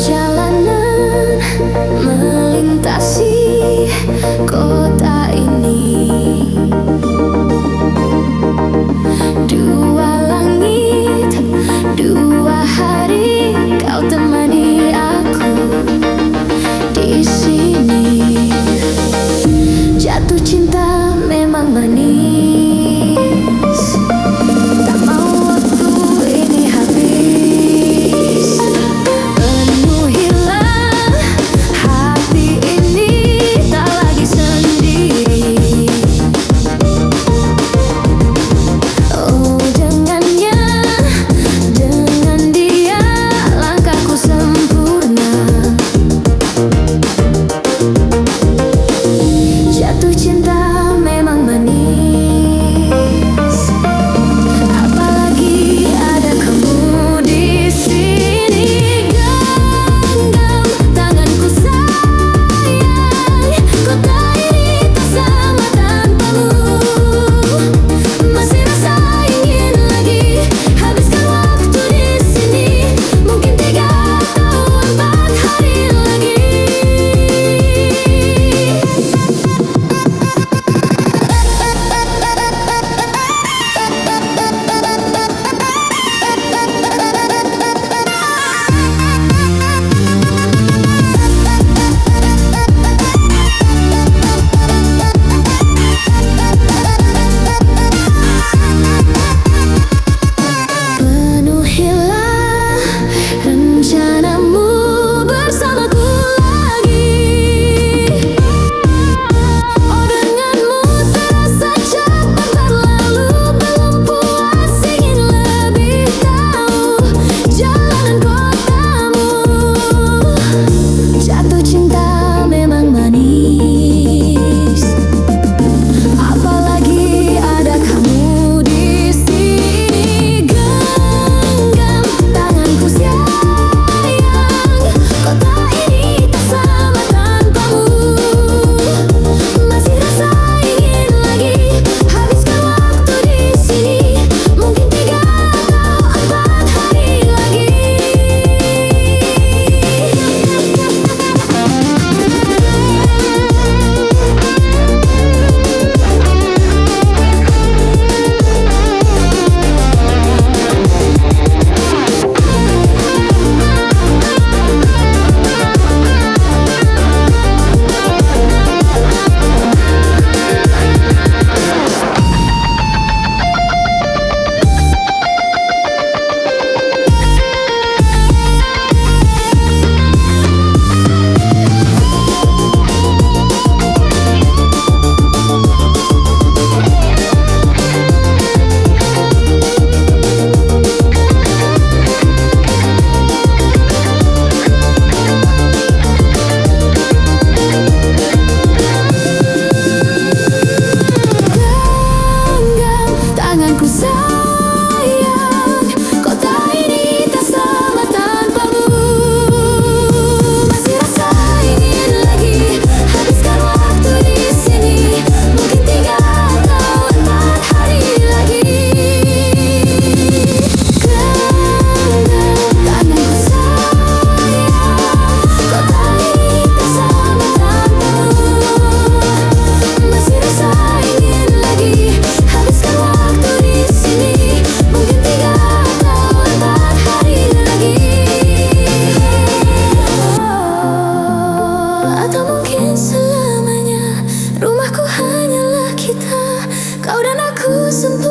Perjalanan melintasi kota ini, dua langit, dua hari kau temani aku di sini. Jatuh cinta memang manis, tak mau waktu ini habis. Penuhilah hati ini, tak lagi sendiri. Oh dengannya, dengan dia langkahku sempurna. Jatuh cinta memang manis, apalagi ada kamu di sini. Genggam tanganku sayang, kota ini tak sama tanpamu. Masih rasa ingin lagi habiskan waktu di sini, mungkin 3 atau 4 hari lagi. Penuhilah rencanamu bersamaku lagi. Oh denganmu terasa cepat berlalu, belum puas ingin lebih tahu jalanan kotamu. Jatuh cinta memang manis, apalagi ada kamu di sini. Genggam tanganku sayang, kota ini tak sama tanpamu. Masih rasa ingin lagi habiskan waktu di sini, mungkin 3 atau 4 hari lagi. Genggam tanganku sayang, kota ini tak sama tanpamu. Masih rasa ingin lagi habiskan waktu di sini, mungkin 3 atau 4 hari lagi. Genggam tanganku sayang, kota ini tak sama tanpamu. Masih rasa ingin lagi habiskan waktu di sini, mungkin 3 atau 4 hari lagi. Atau mungkin selamanya, rumahku hanyalah kita, kau dan aku sempurna.